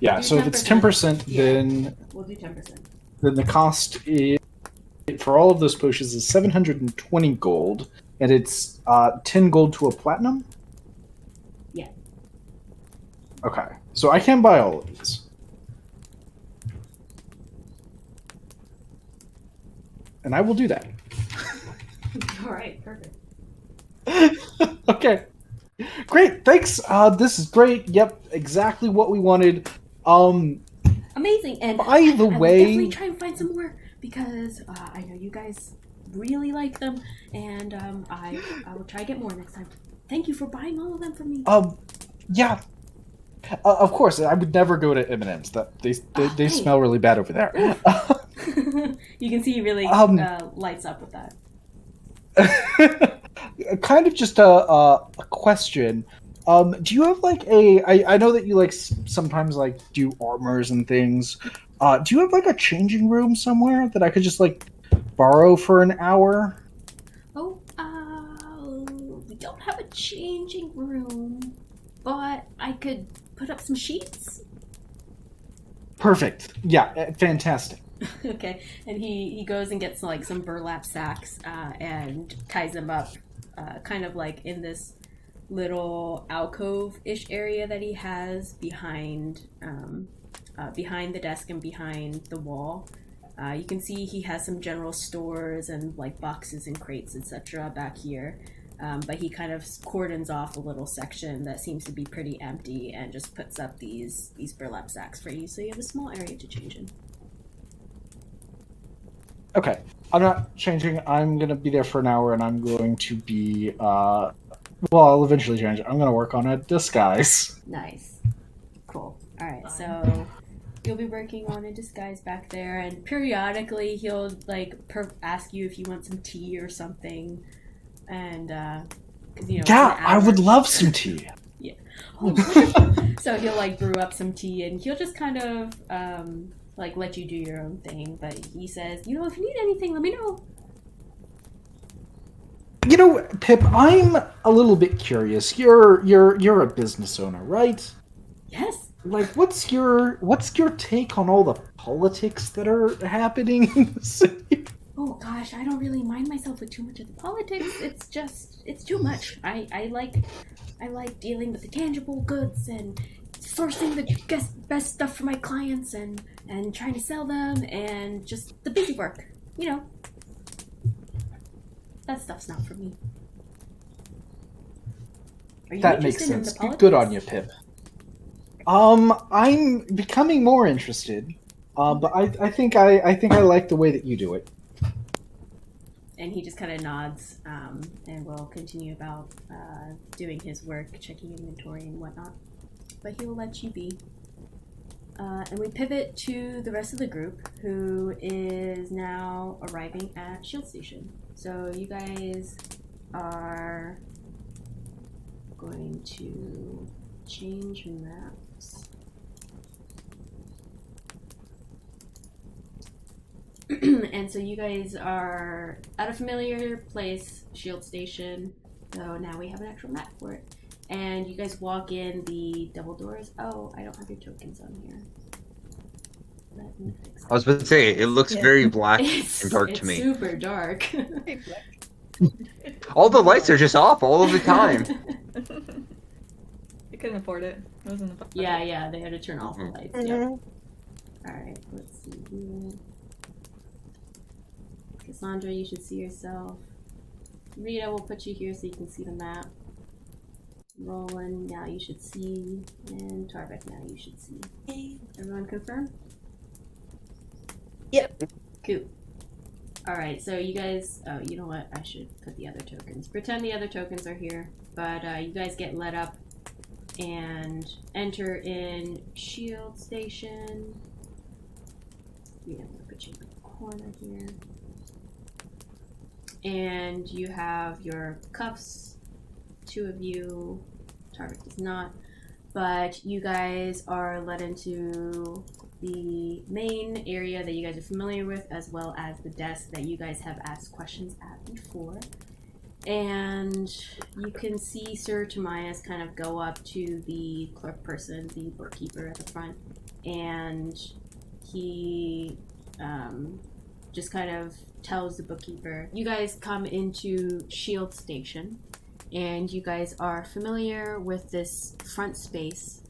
yeah, Do so if it's 10%, 10%, yeah. then We'll do 10%. the cost is, for all of those potions is 720 gold, and it's 10 gold to a platinum. Yeah. Okay, so I can buy all of these. I will do that. All right, perfect. Okay. Great, thanks. This is great. Yep, exactly what we wanted. Amazing. And by the I will way, definitely try and find some more because I know you guys really like them, and I will try to get more next time. Thank you for buying all of them for me. Yeah. Of course, I would never go to M&M's. That they smell really bad over there. You can see he really lights up with that. Kind of just a question. Do you have like I know that you like sometimes like do armors and things. Do you have like a changing room somewhere that I could just like borrow for an hour? Oh, we don't have a changing room, but I could put up some sheets. Perfect. Yeah, fantastic. Okay, and he goes and gets like some burlap sacks and ties them up, kind of like in this little alcove-ish area that he has behind the desk and behind the wall. You can see he has some general stores and like boxes and crates, etc. back here. But he kind of cordons off a little section that seems to be pretty empty and just puts up these burlap sacks for you, so you have a small area to change in. Okay, I'm not changing. I'm gonna be there for an hour, and I'm going to be. Well, I'll eventually change. I'm gonna work on a disguise. Nice, cool. All right, so you'll be working on a disguise back there, and periodically he'll like ask you if you want some tea or something, and because yeah, I would love some tea. Yeah. So he'll like brew up some tea, and he'll just kind of like let you do your own thing. But he says, if you need anything, let me know. Pip, I'm a little bit curious. You're a business owner, right? Yes. Like, what's your take on all the politics that are happening in the city? Oh gosh, I don't really mind myself with too much of the politics. It's too much. I like dealing with the tangible goods and sourcing the best stuff for my clients and trying to sell them and just the busy work. That stuff's not for me. Are you that makes interested in sense. the politics? Good on you, Pip. I'm becoming more interested. But I think I like the way that you do it. And he just kind of nods, and will continue about doing his work, checking inventory and whatnot. But he will let you be. And we pivot to the rest of the group, who is now arriving at Shield Station. So you guys are going to change maps. And so you guys are at a familiar place, Shield Station. So now we have an actual map for it. And you guys walk in the double doors. Oh, I don't have your tokens on here. Let me fix that. I was about to say, it looks very black and dark to me. It's super dark. All the lights are just off all of the time. They couldn't afford it. It wasn't a budget. Yeah, they had to turn off the lights. Mm-hmm. Yep. Alright, let's see here. Cassandra, you should see yourself. Rita, we'll put you here so you can see the map. Roland, now you should see. And Tarvik, now you should see. Everyone confirm? Yep. Cool. Alright, so you guys... Oh, you know what? I should put the other tokens. Pretend the other tokens are here. But you guys get let up and enter in Shield Station. Yeah, I'm gonna put you in the corner here. And you have your cuffs, 2 of you. Tarvik does not. But you guys are led into the main area that you guys are familiar with, as well as the desk that you guys have asked questions at before. And you can see Sir Tamias kind of go up to the clerk person, the bookkeeper at the front, and he just kind of tells the bookkeeper, you guys come into Shield Station, and you guys are familiar with this front space.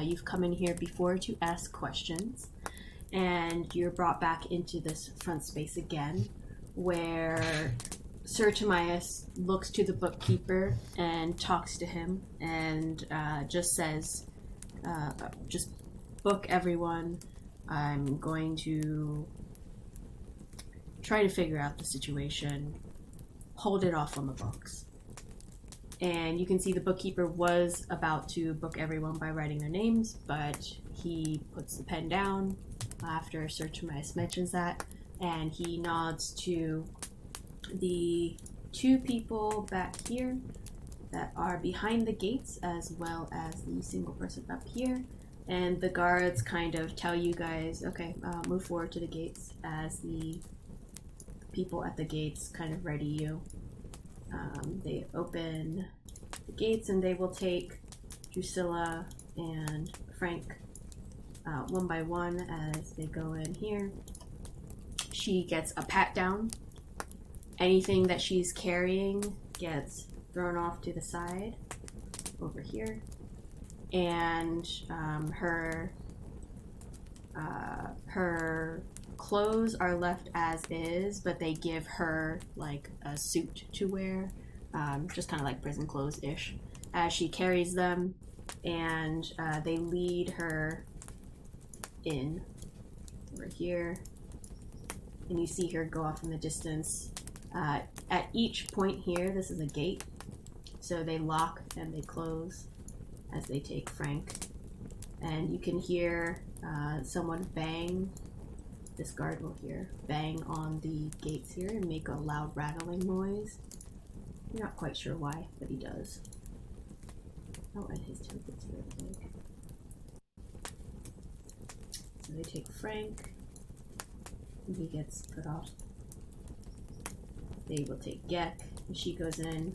You've come in here before to ask questions, and you're brought back into this front space again, where Sir Timaeus looks to the bookkeeper and talks to him and just says, just book everyone. I'm going to try to figure out the situation. Hold it off on the books. And you can see the bookkeeper was about to book everyone by writing their names, but he puts the pen down after Sir Timaeus mentions that, and he nods to the two people back here that are behind the gates, as well as the single person up here. And the guards kind of tell you guys, okay, move forward to the gates, as the people at the gates kind of ready you. They open the gates and they will take Drusilla and Frank one by one as they go in here. She gets a pat down. Anything that she's carrying gets thrown off to the side over here. And her clothes are left as is, but they give her like a suit to wear, just kind of like prison clothes-ish, as she carries them, and they lead her in over here, and you see her go off in the distance. At each point here, this is a gate, so they lock and they close as they take Frank, and you can hear someone bang. This guard will hear bang on the gates here and make a loud rattling noise. You're not quite sure why, but he does. Oh, and his temperature is big. So they take Frank, and he gets put off. They will take Gek, and she goes in.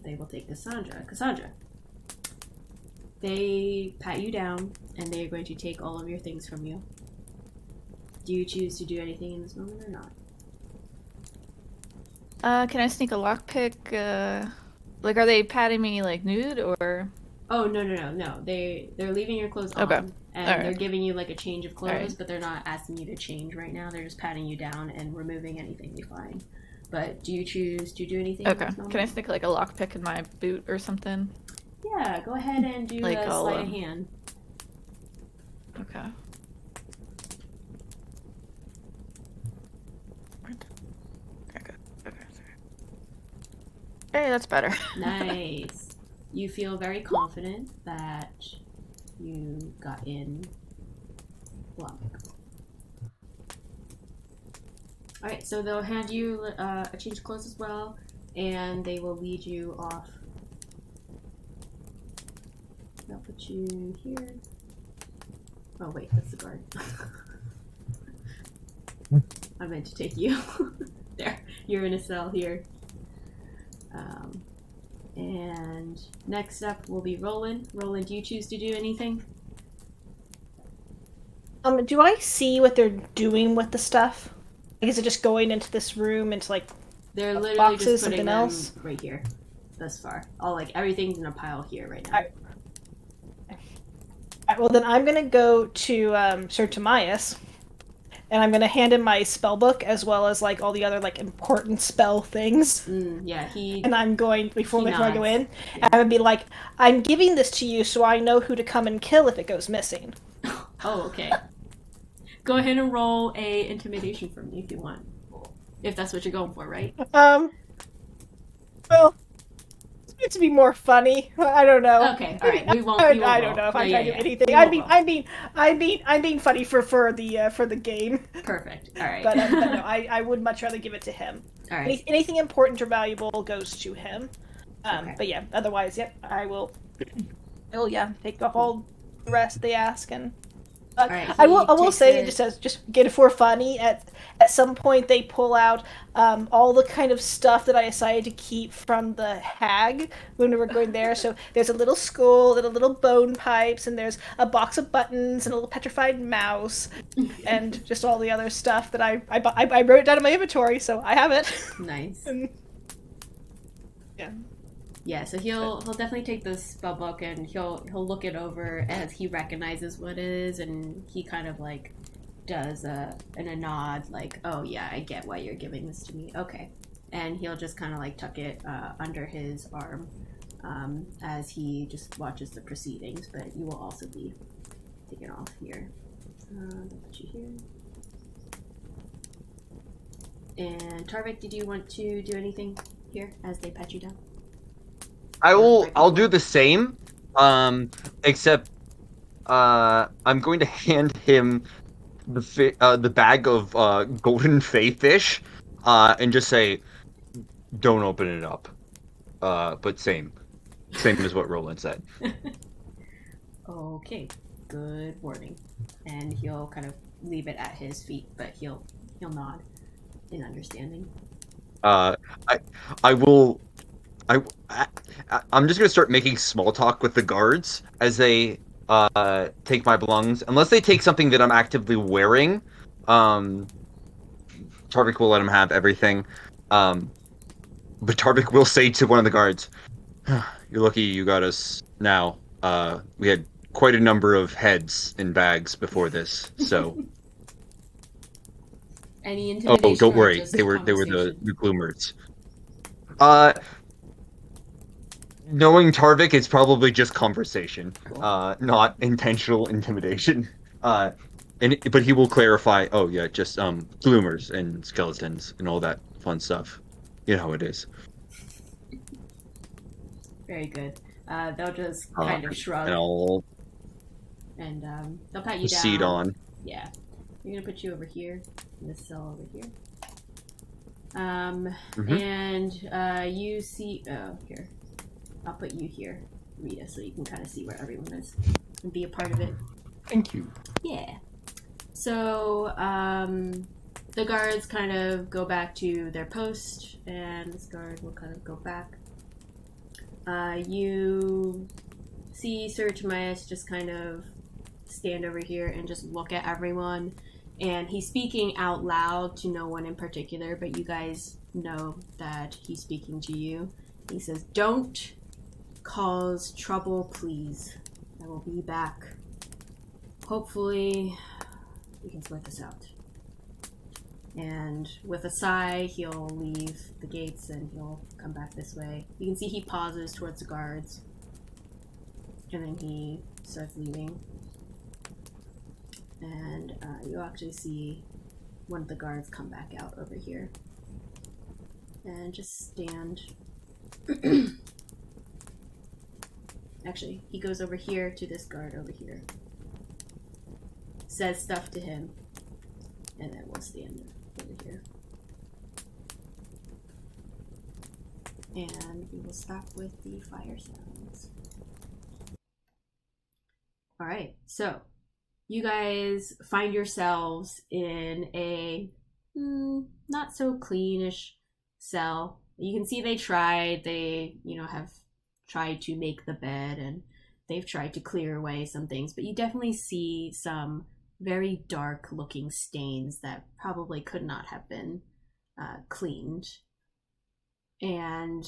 They will take Cassandra. Cassandra. They pat you down, and they are going to take all of your things from you. Do you choose to do anything in this moment or not? Can I sneak a lockpick? Like, are they patting me like nude or? Oh no! They're leaving your clothes on, Okay. and they're giving you like a change of clothes, Alright. but they're not asking you to change right now. They're just patting you down and removing anything they find. But do you choose to do anything? Okay. In this moment? Can I sneak like a lockpick in my boot or something? Yeah, go ahead and do Like a all, sleight of hand. Okay. Okay. Hey, that's better. Nice. You feel very confident that you got in. Well. Alright, so they'll hand you a change of clothes as well, and they will lead you off. They'll put you here. Oh wait, that's the guard. I meant to take you. There, you're in a cell here. And next up will be Roland. Roland, do you choose to do anything? Do I see what they're doing with the stuff? Like, is it just going into this room into like They're literally boxes, just putting something them else? right here, thus far. All like everything's in a pile here right now. Alright, well then I'm gonna go to Sir Timaeus, and I'm gonna hand him my spell book as well as like all the other like important spell things. Yeah, he. And I'm going before I go in. Yeah. I would be like, I'm giving this to you so I know who to come and kill if it goes missing. Oh, okay. Go ahead and roll a intimidation for me if you want. If that's what you're going for, right? Well, it's meant to be more funny. I don't know. Okay, all right. We won't. I don't know if I try to do anything. I'm being funny for the game. Perfect. All right. But no, I would much rather give it to him. All right. Anything important or valuable goes to him. Okay. But yeah, otherwise, yep, I will. Oh yeah, take off all the rest they ask and. Right, I will say, just get it for funny. At some point, they pull out all the kind of stuff that I decided to keep from the hag when we were going there. So there's a little skull and a little bone pipes, and there's a box of buttons and a little petrified mouse, and just all the other stuff that I wrote it down in my inventory, so I have it. Nice. And, yeah. Yeah, so he'll definitely take this spell book and he'll look it over as he recognizes what it is, and he kind of like does a nod, like, oh yeah, I get why you're giving this to me. Okay. And he'll just kind of like tuck it under his arm as he just watches the proceedings, but you will also be taken off here. I'll put you here. And Tarvik, did you want to do anything here as they pat you down? I'll do the same. Except I'm going to hand him the bag of golden fay fish, and just say, "Don't open it up." But same as what Roland said. Okay, good warning. And he'll kind of leave it at his feet, but he'll nod in understanding. I will. I'm just gonna start making small talk with the guards as they take my belongings, unless they take something that I'm actively wearing. Tarvik will let him have everything. But Tarvik will say to one of the guards, "You're lucky you got us now. We had quite a number of heads in bags before this, so." Any intimidation? Oh, don't worry. Just They were the gloomers. Knowing Tarvik, it's probably just conversation, cool. Not intentional intimidation. But he will clarify. Oh yeah, just gloomers and skeletons and all that fun stuff. You know how it is. Very good. They'll just kind of shrug. And they'll pat you down. Proceed on. Yeah. We're gonna put you over here in this cell over here. And you see. Oh, here. I'll put you here, Rita, so you can kind of see where everyone is and be a part of it. Thank you. Yeah. So, the guards kind of go back to their post, and this guard will kind of go back. You see Sir Timaeus just kind of stand over here and just look at everyone, and he's speaking out loud to no one in particular, but you guys know that he's speaking to you. He says, "Don't cause trouble, please. I will be back. Hopefully, we can sort this out." And with a sigh, he'll leave the gates and he'll come back this way. You can see he pauses towards the guards. And then he starts leaving. And you'll actually see one of the guards come back out over here. And just stand. Actually, he goes over here to this guard over here. Says stuff to him. And then we'll stand over here. And we will stop with the fire sounds. Alright, so you guys find yourselves in a not so cleanish cell. You can see they have tried to make the bed and they've tried to clear away some things, but you definitely see some very dark looking stains that probably could not have been cleaned. And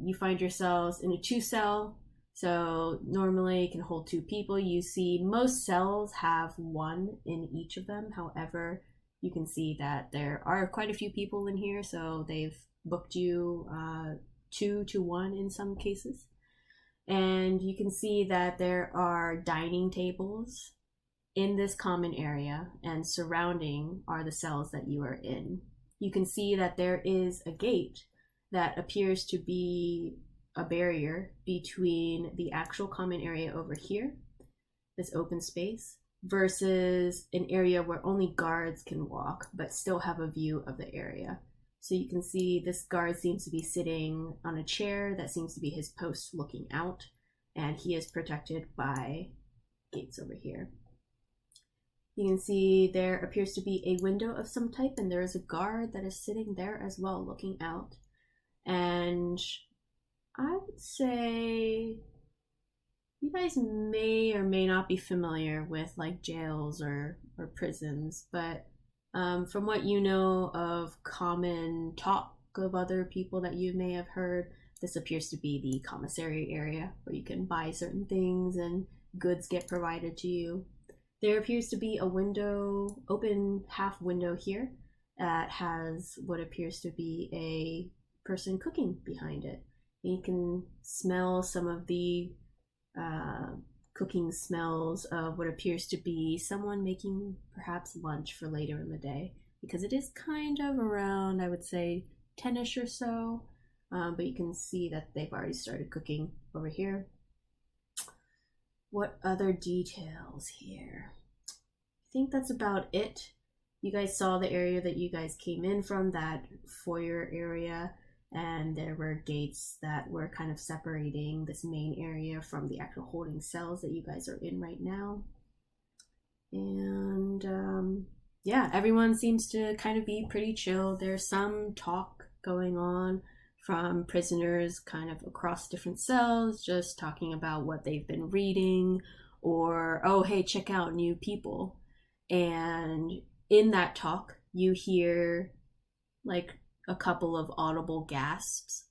you find yourselves in a 2-cell. So normally it can hold 2 people. You see most cells have 1 in each of them. However, you can see that there are quite a few people in here, so they've booked you 2 to 1 in some cases. And you can see that there are dining tables in this common area, and surrounding are the cells that you are in. You can see that there is a gate that appears to be a barrier between the actual common area over here, this open space, versus an area where only guards can walk but still have a view of the area. So you can see this guard seems to be sitting on a chair that seems to be his post looking out, and he is protected by gates over here. You can see there appears to be a window of some type, and there is a guard that is sitting there as well looking out. And I would say you guys may or may not be familiar with like jails or prisons, but from what you know of common talk of other people that you may have heard, this appears to be the commissary area where you can buy certain things and goods get provided to you. There appears to be a window, open half window here, that has what appears to be a person cooking behind it. You can smell some of the cooking smells of what appears to be someone making perhaps lunch for later in the day, because it is kind of around, I would say, 10ish or so. But you can see that they've already started cooking over here. What other details here? I think that's about it. You guys saw the area that you guys came in from, that foyer area, and there were gates that were kind of separating this main area from the actual holding cells that you guys are in right now. And yeah, everyone seems to kind of be pretty chill. There's some talk going on from prisoners kind of across different cells, just talking about what they've been reading, or, oh, hey, check out new people. And in that talk, you hear like a couple of audible gasps,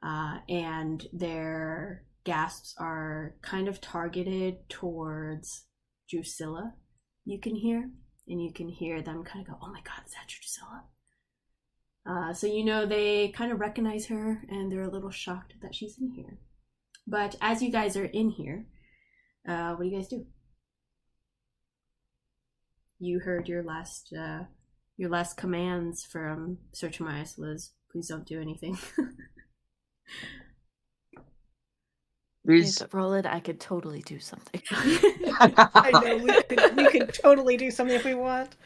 and their gasps are kind of targeted towards Drusilla. You can hear them kind of go, oh my god, is that Drusilla? So you know they kind of recognize her, and they're a little shocked that she's in here. But as you guys are in here, what do you guys do? You heard your last commands from Sir Tomias was, please don't do anything. But roll it, I could totally do something. I know we could totally do something if we want.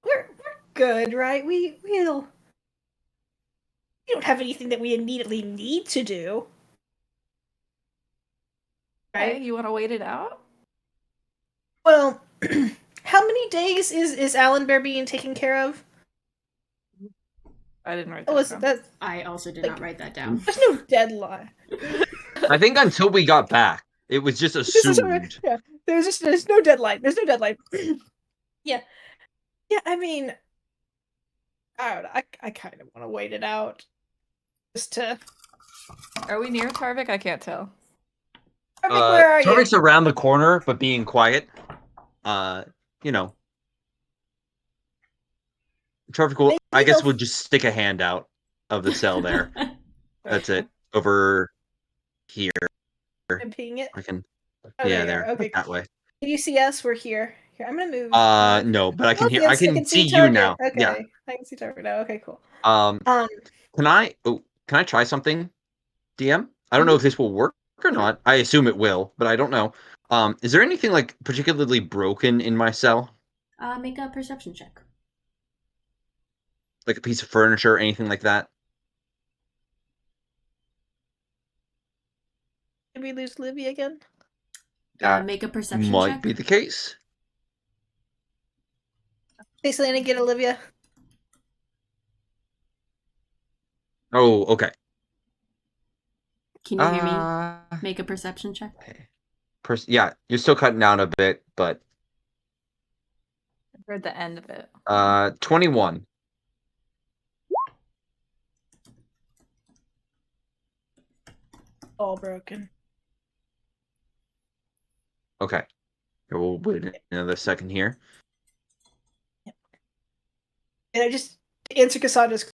We're good, right? We don't have anything that we immediately need to do. Right? Okay, you want to wait it out? Well, how many days is Alan Bear being taken care of? I didn't write that down. I also did not write that down. There's no deadline. I think until we got back, it was just assumed. Yeah, there's no deadline. There's no deadline. Yeah. I mean, I don't know. I kind of want to wait it out, just to. Are we near Tarvik? I can't tell. Tarvik, where are you? Tarvik's around the corner, but being quiet. You know. Tarvik will, I guess, would just stick a hand out of the cell there. That's it. Over here. I'm peeing it. I can. Oh, yeah, there. Okay, that way. Can you see us? We're here. Here, I'm gonna move. No, but I can hear. Yes, I can see you Target. now. Okay, Yeah. I can see Target now. Okay, cool. Can I? Oh, can I try something, DM? I don't know if this will work or not. I assume it will, but I don't know. Is there anything like particularly broken in my cell? Make a perception check. Like a piece of furniture, anything like that? Did we lose Livy again? Make a perception check. Might be the case. Hey, Selena, get Olivia. Oh, okay. Can you hear me? Make a perception check. Yeah, you're still cutting down a bit, but I heard the end of it. 21. All broken. Okay. We'll wait another second here. And I just answer Cassandra's